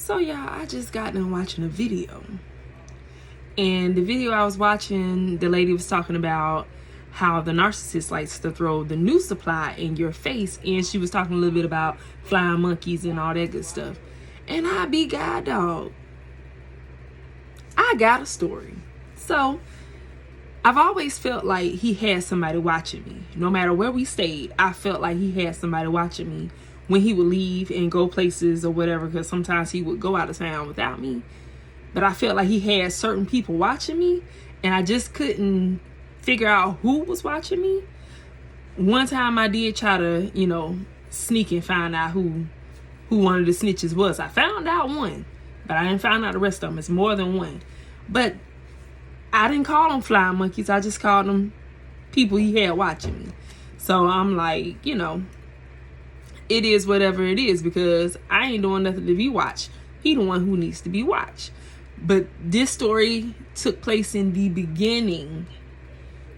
So yeah, I just got done watching a video. And the video I was watching, the lady was talking about how the narcissist likes to throw the new supply in your face. And she was talking a little bit about flying monkeys and all that good stuff. And I be God dog. I got a story. So I've always felt like he had somebody watching me. No matter where we stayed, I felt like he had somebody watching me when he would leave and go places or whatever, because sometimes he would go out of town without me. But I felt like he had certain people watching me, and I just couldn't figure out who was watching me. One time I did try to, sneak and find out who one of the snitches was. I found out one, but I didn't find out the rest of them. It's more than one. But I didn't call them flying monkeys. I just called them people he had watching me. So I'm like, it is whatever it is, because I ain't doing nothing to be watched. He the one who needs to be watched. But this story took place in the beginning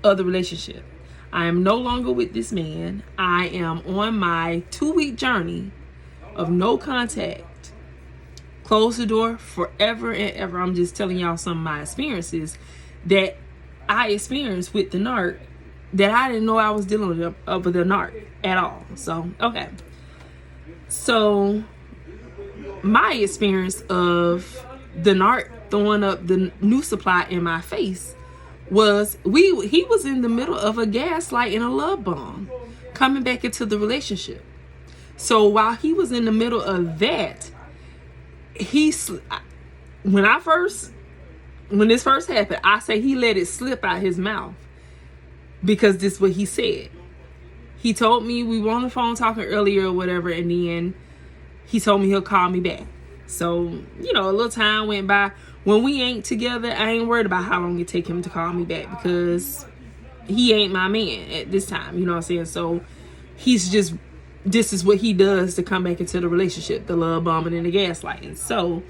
of the relationship. I am no longer with this man. I am on my 2-week journey of no contact. Close the door forever and ever. I'm just telling y'all some of my experiences that I experienced with the narc, that I didn't know I was dealing with the narc at all. So, okay. So, my experience of the narc throwing up the new supply in my face was he was in the middle of a gaslight and a love bomb coming back into the relationship. So while he was in the middle of that, when this first happened, I say he let it slip out his mouth, because this is what he said. He told me, we were on the phone talking earlier or whatever, and then he told me he'll call me back. So, a little time went by. When we ain't together, I ain't worried about how long it take him to call me back, because he ain't my man at this time, you know what I'm saying? So this is what he does to come back into the relationship, the love bombing and the gaslighting. So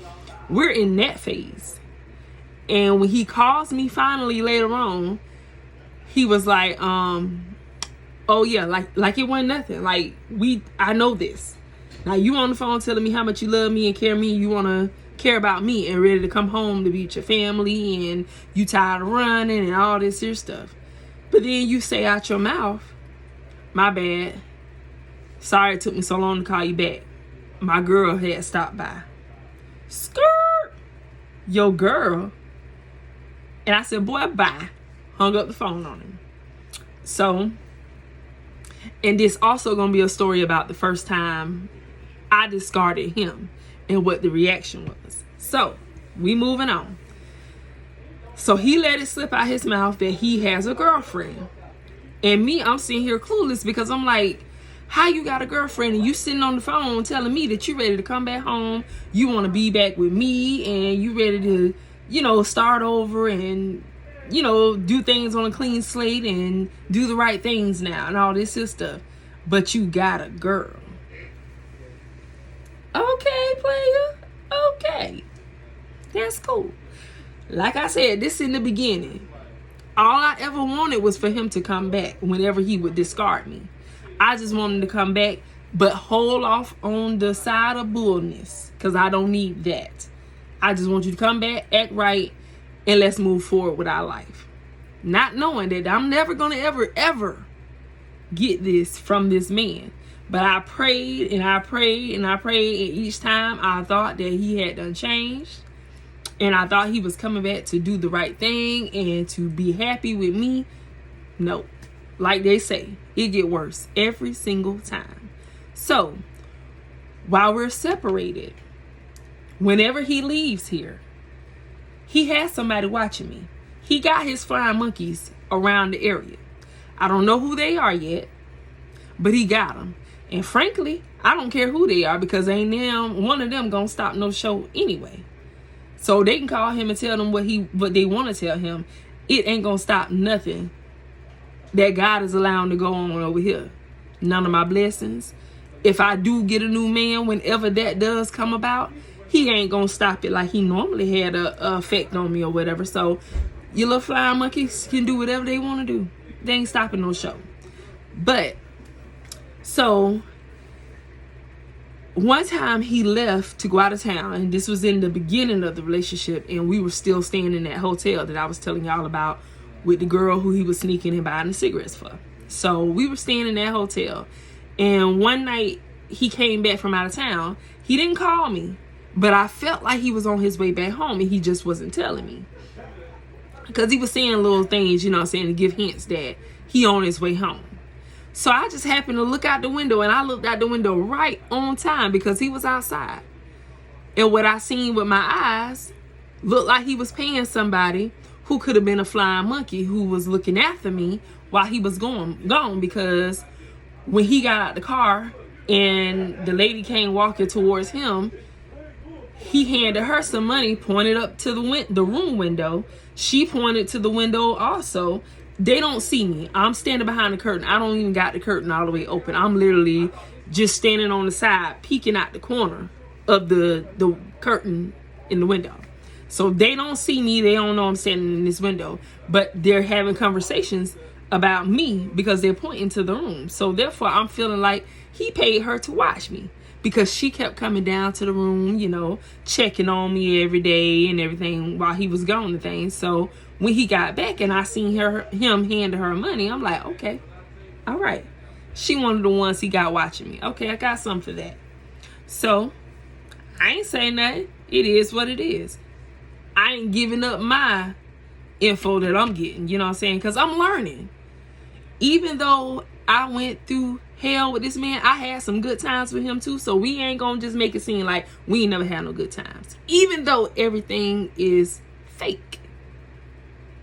we're in that phase. And when he calls me finally later on, he was like, oh yeah, like it wasn't nothing. Like, I know this. Now you on the phone telling me how much you love me and care me, you want to care about me and ready to come home to be with your family, and you tired of running and all this here stuff. But then you say out your mouth, my bad. Sorry it took me so long to call you back. My girl had stopped by. Skirt. Your girl. And I said, boy, bye. Hung up the phone on him. So, and this also going to be a story about the first time I discarded him and what the reaction was. So, we moving on. So, he let it slip out his mouth that he has a girlfriend. And me, I'm sitting here clueless, because I'm like, how you got a girlfriend and you sitting on the phone telling me that you ready to come back home, you want to be back with me, and you ready to, start over and, do things on a clean slate and do the right things now and all this stuff. But you got a girl. Okay, player. Okay. That's cool. Like I said, this in the beginning. All I ever wanted was for him to come back whenever he would discard me. I just want him to come back, but hold off on the side of bullness, because I don't need that. I just want you to come back, act right, and let's move forward with our life. Not knowing that I'm never going to ever get this from this man. But I prayed and I prayed and I prayed, and each time I thought that he had done changed, and I thought he was coming back to do the right thing and to be happy with me. No. Like they say, it get worse every single time. So, while we're separated, whenever he leaves here, he has somebody watching me. He got his flying monkeys around the area. I don't know who they are yet, but he got them. And frankly, I don't care who they are, because ain't one of them gonna stop no show anyway. So they can call him and tell them what they want to tell him. It ain't gonna stop nothing that God is allowing to go on over here. None of my blessings. If I do get a new man, whenever that does come about, he ain't gonna stop it like he normally had a effect on me or whatever. So your little flying monkeys can do whatever they want to do. They ain't stopping no show. But so one time he left to go out of town, and this was in the beginning of the relationship, and we were still staying in that hotel that I was telling y'all about with the girl who he was sneaking and buying the cigarettes for. So we were staying in that hotel, and one night he came back from out of town. He didn't call me, but I felt like he was on his way back home, and he just wasn't telling me, because he was saying little things, you know what I'm saying, to give hints that he on his way home. So I just happened to look out the window, and I looked out the window right on time because he was outside. And what I seen with my eyes looked like he was paying somebody who could have been a flying monkey who was looking after me while he was gone, because when he got out the car and the lady came walking towards him, he handed her some money, pointed up to the room window. She pointed to the window also. They don't see me. I'm standing behind the curtain. I don't even got the curtain all the way open. I'm literally just standing on the side, peeking out the corner of the curtain in the window. So they don't see me. They don't know I'm standing in this window. But they're having conversations about me because they're pointing to the room. So therefore, I'm feeling like he paid her to watch me, because she kept coming down to the room, you know, checking on me every day and everything while he was gone and things. So when he got back and I seen him hand her money, I'm like, okay, all right. She one of the ones he got watching me. Okay, I got something for that. So I ain't saying nothing. It is what it is. I ain't giving up my info that I'm getting, you know what I'm saying? Because I'm learning. Even though I went through hell with this man, I had some good times with him too. So we ain't gonna just make it seem like we ain't never had no good times. Even though everything is fake.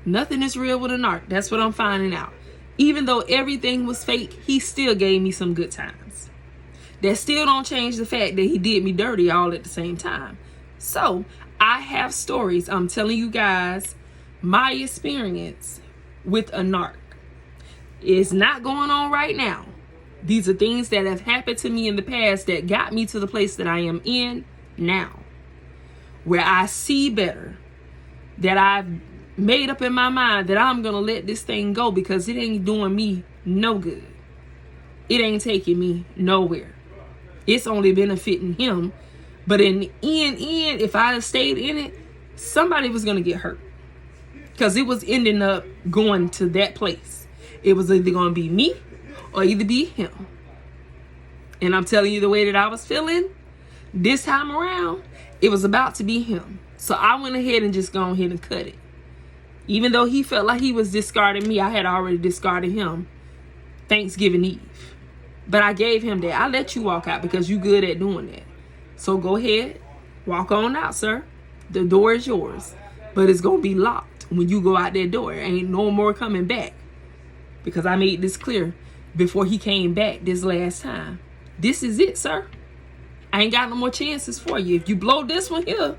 Nothing is real with a narc. That's what I'm finding out. Even though everything was fake, he still gave me some good times. That still don't change the fact that he did me dirty all at the same time. So I have stories. I'm telling you guys my experience with a narc. It's not going on right now. These are things that have happened to me in the past that got me to the place that I am in now, where I see better, that I've made up in my mind that I'm going to let this thing go because it ain't doing me no good. It ain't taking me nowhere. It's only benefiting him. But in the end, if I had stayed in it, somebody was going to get hurt, because it was ending up going to that place. It was either going to be me or either be him. And I'm telling you, the way that I was feeling this time around, it was about to be him. So I went ahead and just gone ahead and cut it. Even though he felt like he was discarding me, I had already discarded him Thanksgiving Eve. But I gave him that. I let you walk out because you good at doing that. So go ahead, walk on out, sir. The door is yours. But it's going to be locked when you go out that door. Ain't no more coming back. Because I made this clear before he came back this last time. This is it, sir. I ain't got no more chances for you. If you blow this one here,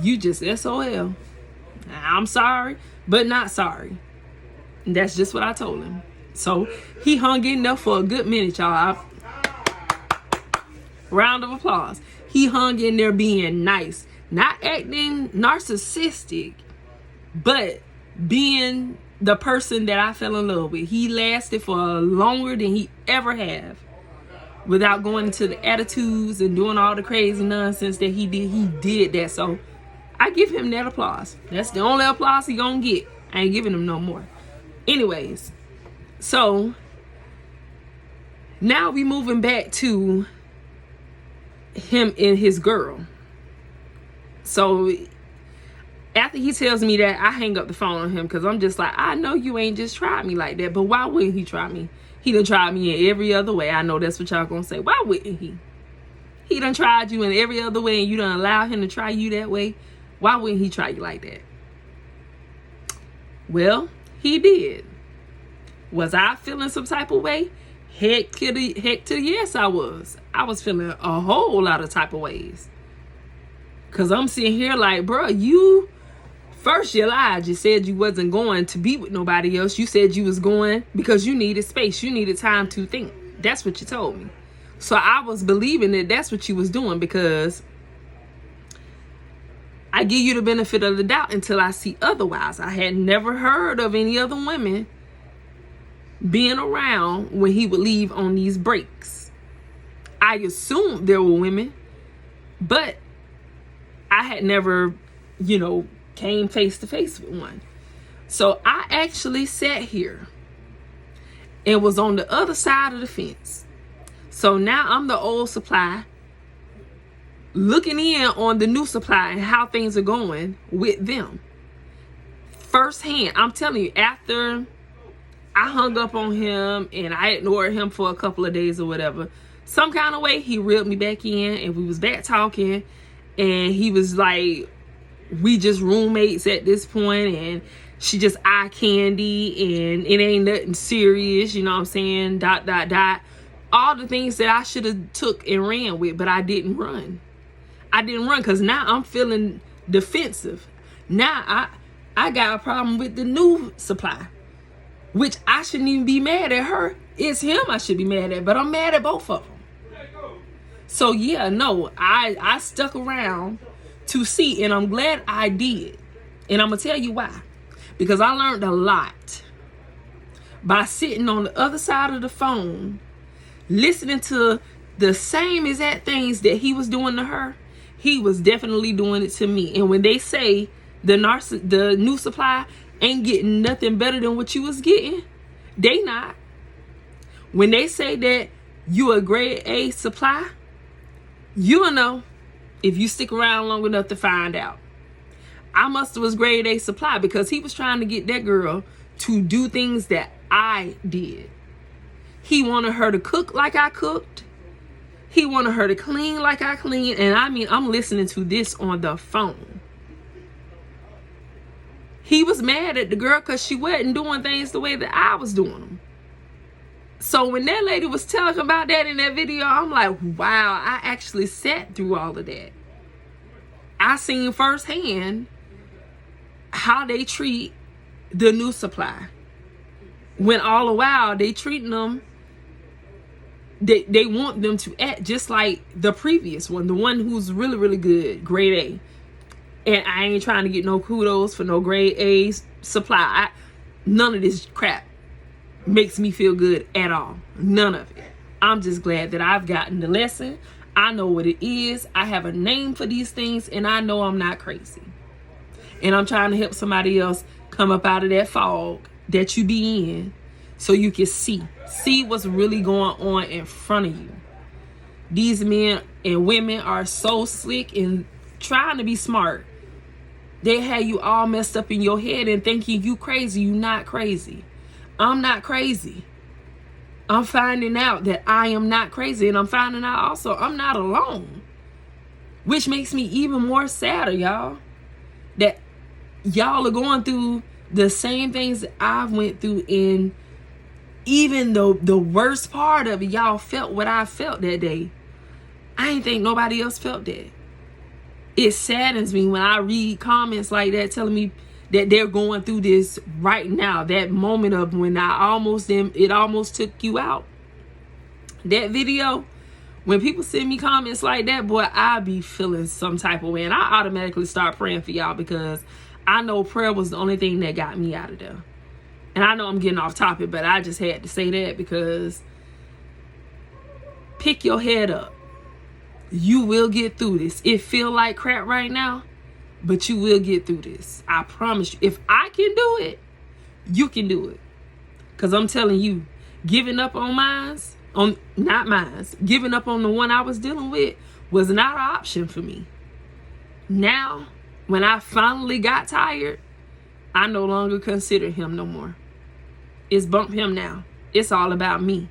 you just SOL. I'm sorry, but not sorry. And that's just what I told him. So he hung in there for a good minute, y'all. Round of applause. He hung in there being nice. Not acting narcissistic, but being the person that I fell in love with. He lasted for longer than he ever have without going into the attitudes and doing all the crazy nonsense that he did. He did that. So I give him that applause. That's the only applause he gonna get. I ain't giving him no more. Anyways, so now we moving back to him and his girl. So after he tells me that, I hang up the phone on him because I'm just like, I know you ain't just tried me like that, but why wouldn't he try me? He done tried me in every other way. I know that's what y'all gonna say. Why wouldn't he? He done tried you in every other way and you done allow him to try you that way. Why wouldn't he try you like that? Well, he did. Was I feeling some type of way? Heck to the yes, I was. I was feeling a whole lot of type of ways. Because I'm sitting here like, bro, you lied. You said you wasn't going to be with nobody else. You said you was going because you needed space. You needed time to think. That's what you told me. So I was believing that that's what you was doing, because I give you the benefit of the doubt until I see otherwise. I had never heard of any other women being around when he would leave on these breaks. I assumed there were women, but I had never, came face to face with one. So I actually sat here and was on the other side of the fence. So now I'm the old supply looking in on the new supply and how things are going with them. Firsthand, I'm telling you, after I hung up on him and I ignored him for a couple of days or whatever, some kind of way he reeled me back in and we was back talking, and he was like, we just roommates at this point, and she just eye candy and it ain't nothing serious, you know what I'm saying, ... all the things that I should have took and ran with, but I didn't run because now I'm feeling defensive. Now I got a problem with the new supply, which I shouldn't even be mad at her. It's him I should be mad at, but I'm mad at both of them. So yeah, no, I stuck around to see, and I'm glad I did. And I'm gonna tell you why. Because I learned a lot by sitting on the other side of the phone, listening to the same exact things that he was doing to her. He was definitely doing it to me. And when they say the new supply ain't getting nothing better than what you was getting, they not. When they say that you a grade A supply, you'll know if you stick around long enough to find out. I must have was grade A supply because he was trying to get that girl to do things that I did. He wanted her to cook like I cooked. He wanted her to clean like I cleaned. And I mean, I'm listening to this on the phone. He was mad at the girl because she wasn't doing things the way that I was doing them. So when that lady was telling about that in that video, I'm like, wow, I actually sat through all of that. I seen firsthand how they treat the new supply, when all the while they treating them, they want them to act just like the previous one, the one who's really, really good, grade A. And I ain't trying to get no kudos for no grade A supply. None of this crap makes me feel good at all. None of it. I'm just glad that I've gotten the lesson. I know what it is. I have a name for these things, and I know I'm not crazy. And I'm trying to help somebody else come up out of that fog that you be in, so you can see what's really going on in front of you. These men and women are so slick and trying to be smart. They have you all messed up in your head and thinking you crazy. You not crazy. I'm not crazy. I'm finding out that I am not crazy, and I'm finding out also I'm not alone, which makes me even more sadder, y'all, that y'all are going through the same things that I've went through, and even though the worst part of it, y'all felt what I felt that day. I ain't think nobody else felt that. It saddens me when I read comments like that telling me that they're going through this right now. That moment of when it almost took you out. That video, when people send me comments like that, boy, I be feeling some type of way. And I automatically start praying for y'all because I know prayer was the only thing that got me out of there. And I know I'm getting off topic, but I just had to say that because pick your head up. You will get through this. It feel like crap right now, but you will get through this. I promise you. If I can do it, you can do it. Because I'm telling you, giving up on giving up on the one I was dealing with was not an option for me. Now, when I finally got tired, I no longer consider him no more. It's bump him now. It's all about me.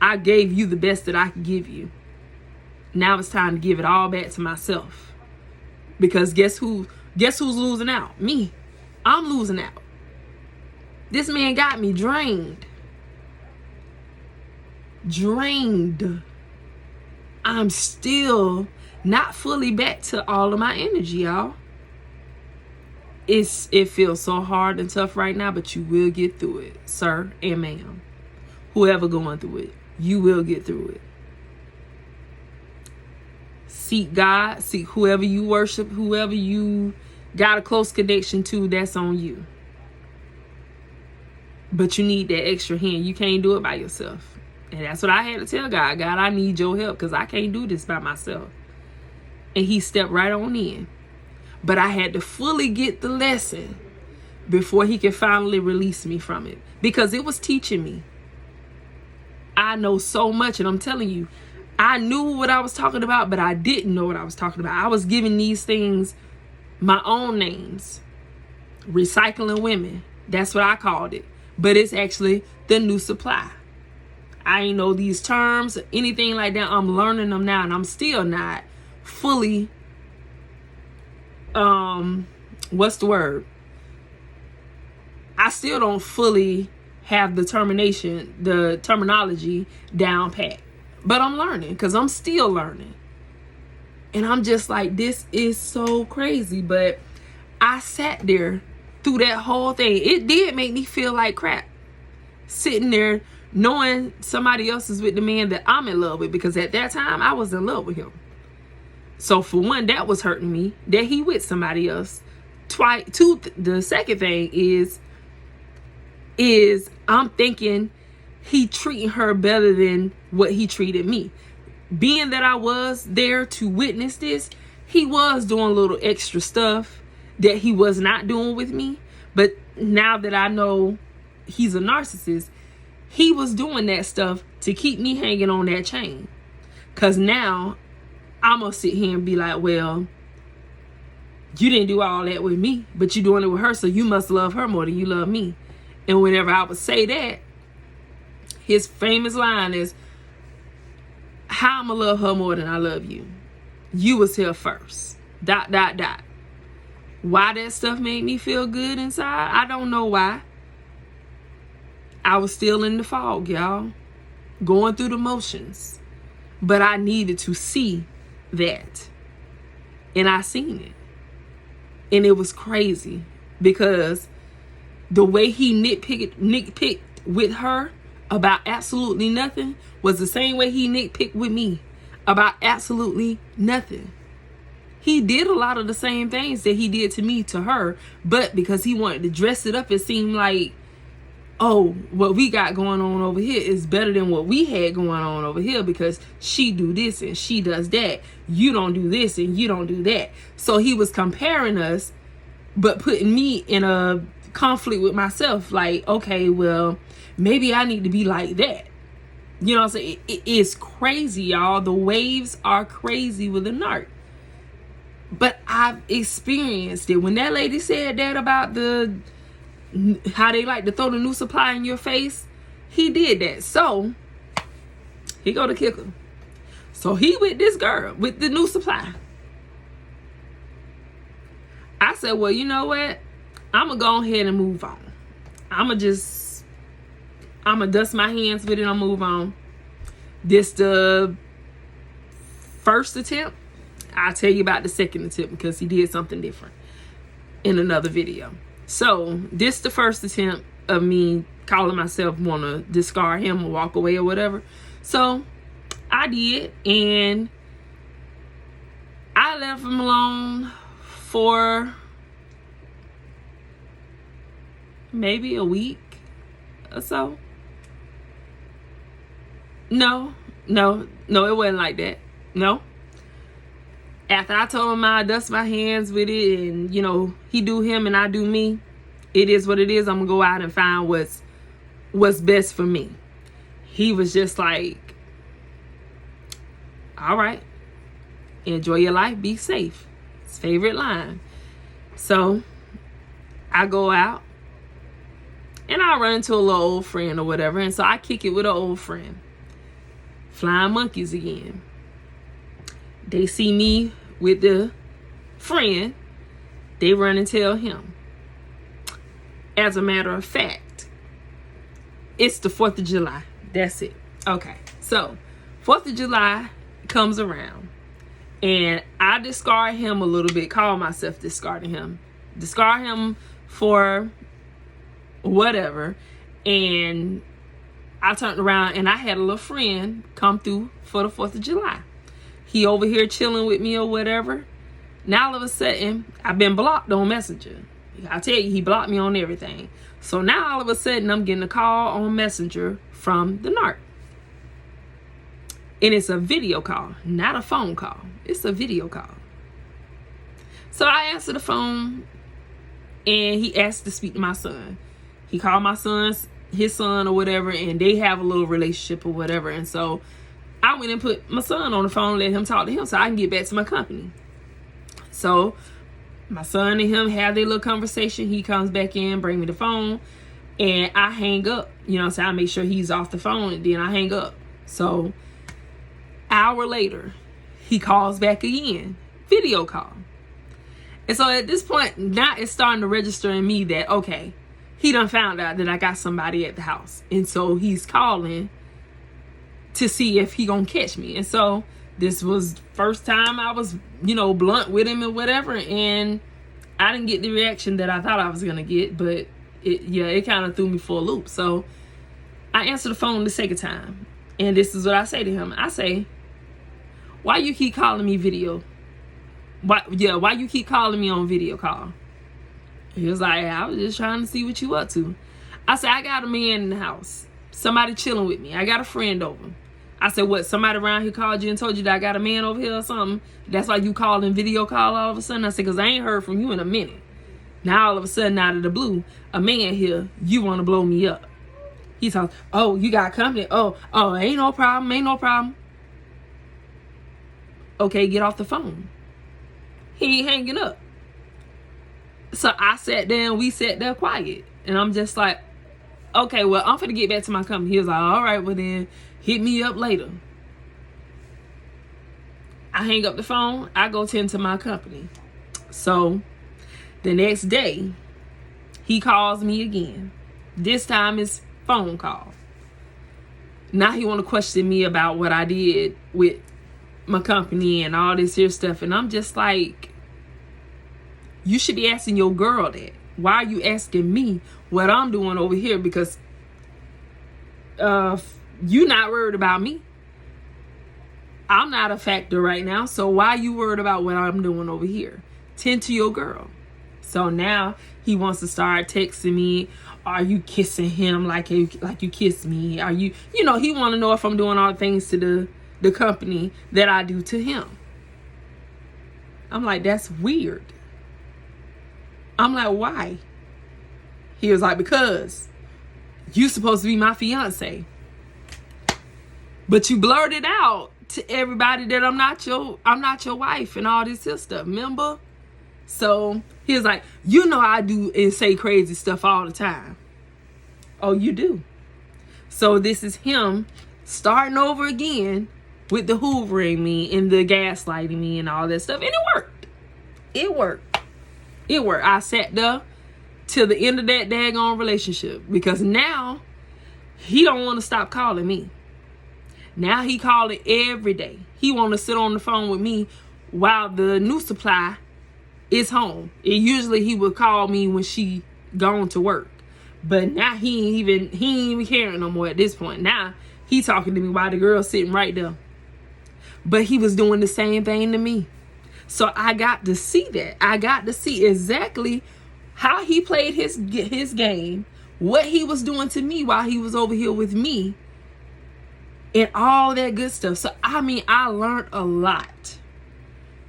I gave you the best that I could give you. Now it's time to give it all back to myself. Because guess who's losing out? Me. I'm losing out. This man got me drained. I'm still not fully back to all of my energy, y'all. It feels so hard and tough right now, but you will get through it, sir and ma'am. Whoever going through it, you will get through it. Seek God, seek whoever you worship, whoever you got a close connection to, that's on you. But you need that extra hand. You can't do it by yourself. And that's what I had to tell God. God, I need your help because I can't do this by myself. And he stepped right on in. But I had to fully get the lesson before he could finally release me from it, because it was teaching me. I know so much, and I'm telling you, I knew what I was talking about, but I didn't know what I was talking about. I was giving these things my own names. Recycling women. That's what I called it. But it's actually the new supply. I ain't know these terms, anything like that. I'm learning them now, and I'm still not fully, what's the word? I still don't fully have the terminology down pat. But I'm learning, because I'm still learning. And I'm just like, this is so crazy. But I sat there through that whole thing. It did make me feel like crap. Sitting there knowing somebody else is with the man that I'm in love with. Because at that time, I was in love with him. So for one, that was hurting me. That he with somebody else. The second thing is I'm thinking he treating her better than what he treated me. Being that I was there to witness this, he was doing a little extra stuff that he was not doing with me. But now that I know he's a narcissist, he was doing that stuff to keep me hanging on that chain. Because now I'm going to sit here and be like, well, you didn't do all that with me, but you're doing it with her, so you must love her more than you love me. And whenever I would say that, his famous line is, how I'ma love her more than I love you? You was here first. ... Why that stuff made me feel good inside, I don't know why. I was still in the fog, y'all. Going through the motions. But I needed to see that. And I seen it. And it was crazy. Because the way he nitpicked with her about absolutely nothing was the same way he nitpicked with me about absolutely nothing. He did a lot of the same things that he did to me to her, but because he wanted to dress it up, it seemed like, oh, what we got going on over here is better than what we had going on over here because she do this and she does that. You don't do this and you don't do that. So he was comparing us, but putting me in a conflict with myself. Like, okay, well, maybe I need to be like that. You know what I'm saying? It is crazy, y'all. The waves are crazy with a narc. But I've experienced it. When that lady said that about how they like to throw the new supply in your face, he did that. So, he go to kicker. So he with this girl, with the new supply. I said, well, you know what? I'm going to go ahead and move on. I'm going to dust my hands with it and move on. This the first attempt. I'll tell you about the second attempt because he did something different in another video. So this the first attempt of me calling myself want to discard him or walk away or whatever. So I did, and I left him alone for maybe a week or so. No, it wasn't like that. No. After I told him I dust my hands with it and, you know, he do him and I do me, it is what it is. I'm going to go out and find what's best for me. He was just like, all right, enjoy your life, be safe. His favorite line. So I go out and I run into a little old friend or whatever. And so I kick it with an old friend. Flying monkeys again. They see me with the friend, they run and tell him. As a matter of fact, it's the 4th of July. That's it. Okay. So, 4th of July comes around and I discard him a little bit, call myself discarding him. Discard him for whatever. And I turned around and I had a little friend come through for the 4th of July. He over here chilling with me or whatever. Now all of a sudden, I've been blocked on Messenger. I tell you, he blocked me on everything. So now all of a sudden, I'm getting a call on Messenger from the narc. And it's a video call, not a phone call. It's a video call. So I answered the phone, and he asked to speak to my son. He called my his son or whatever, and they have a little relationship or whatever. And so I went and put my son on the phone, let him talk to him so I can get back to my company. So my son and him have their little conversation. He comes back in, bring me the phone, and I hang up. You know what I'm saying? I make sure he's off the phone, and then I hang up. So hour later, he calls back again, video call. And so at this point, now it's starting to register in me that, okay, he done found out that I got somebody at the house. And so he's calling to see if he gonna catch me. And so this was first time I was, blunt with him and whatever. And I didn't get the reaction that I thought I was gonna get, but it kind of threw me for a loop. So I answered the phone the second time. And this is what I say to him. I say, why you keep calling me video? Why you keep calling me on video call? He was like, I was just trying to see what you up to. I said, I got a man in the house. Somebody chilling with me. I got a friend over. I said, what, somebody around here called you and told you that I got a man over here or something? That's why you calling video call all of a sudden? I said, because I ain't heard from you in a minute. Now all of a sudden, out of the blue, a man here, you want to blow me up. He talks, oh, you got company. Oh, ain't no problem. Okay, get off the phone. He ain't hanging up. So I sat there and we sat there quiet. And I'm just like, okay, well, I'm finna get back to my company. He was like, all right, well then, hit me up later. I hang up the phone. I go tend to my company. So the next day, he calls me again. This time it's phone call. Now he want to question me about what I did with my company and all this here stuff. And I'm just like, you should be asking your girl that. Why are you asking me what I'm doing over here? Because you not worried about me. I'm not a factor right now. So why are you worried about what I'm doing over here? Tend to your girl. So now he wants to start texting me. Are you kissing him like you kiss me? Are you, he want to know if I'm doing all the things to the company that I do to him. I'm like, that's weird. I'm like, why? He was like, because you supposed to be my fiance. But you blurted out to everybody that I'm not your wife and all this here stuff, remember? So he was like, I do and say crazy stuff all the time. Oh, you do? So this is him starting over again with the hoovering me and the gaslighting me and all that stuff. And it worked. It worked. I sat there till the end of that daggone relationship because now he don't want to stop calling me. Now he calling every day. He want to sit on the phone with me while the new supply is home. And usually he would call me when she gone to work. But now he ain't even caring no more at this point. Now he talking to me while the girl's sitting right there. But he was doing the same thing to me. So I got to see that. I got to see exactly how he played his game, what he was doing to me while he was over here with me, and all that good stuff. So, I learned a lot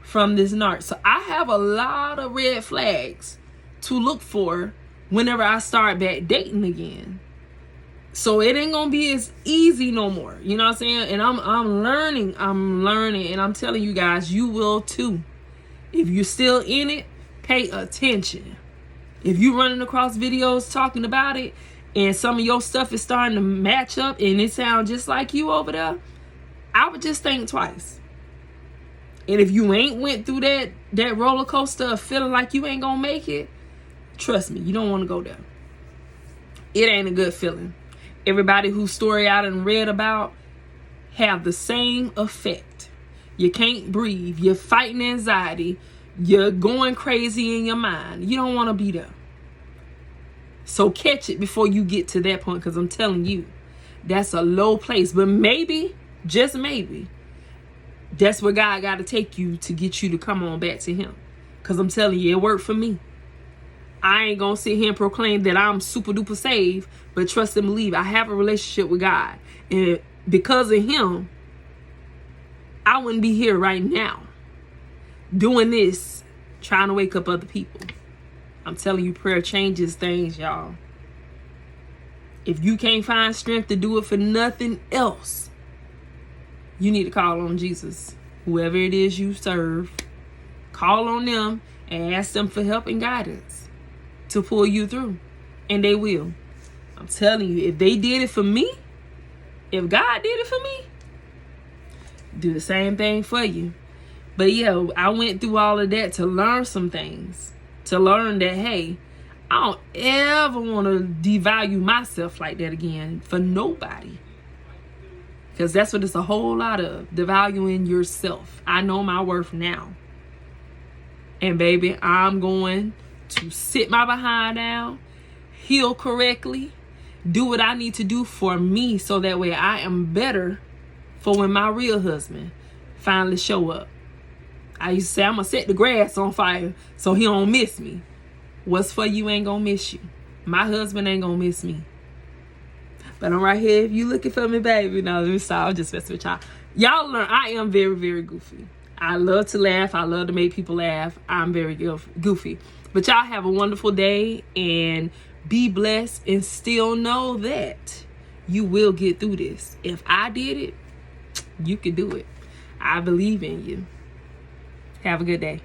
from this narc. So I have a lot of red flags to look for whenever I start back dating again. So it ain't gonna be as easy no more. You know what I'm saying? And I'm learning, and I'm telling you guys, you will too. If you're still in it, pay attention. If you're running across videos talking about it, and some of your stuff is starting to match up, and it sounds just like you over there, I would just think twice. And if you ain't went through that roller coaster of feeling like you ain't gonna make it, trust me, you don't want to go there. It ain't a good feeling. Everybody whose story I done read about have the same effect. You can't breathe. You're fighting anxiety. You're going crazy in your mind. You don't want to be there. So catch it before you get to that point, because I'm telling you, that's a low place. But maybe, just maybe, that's where God got to take you to get you to come on back to him. Because I'm telling you, it worked for me. I ain't going to sit here and proclaim that I'm super duper saved, but trust and believe I have a relationship with God. And because of him, I wouldn't be here right now doing this, trying to wake up other people. I'm telling you, prayer changes things, y'all. If you can't find strength to do it for nothing else, you need to call on Jesus. Whoever it is you serve, call on them and ask them for help and guidance to pull you through. And they will. I'm telling you, if they did it for me, if God did it for me, do the same thing for you. But yeah, I went through all of that to learn some things. To learn that, hey, I don't ever want to devalue myself like that again for nobody. Because that's what it's a whole lot of, devaluing yourself. I know my worth now. And baby, I'm going to sit my behind down, heal correctly, do what I need to do for me so that way I am better for when my real husband finally show up. I used to say, I'm going to set the grass on fire so he don't miss me. What's for you ain't going to miss you. My husband ain't going to miss me. But I'm right here if you looking for me, baby. No, let me stop. I'm just messing with y'all. Y'all learn I am very, very goofy. I love to laugh. I love to make people laugh. I'm very goofy. But y'all have a wonderful day and be blessed and still know that you will get through this. If I did it, you can do it. I believe in you. Have a good day.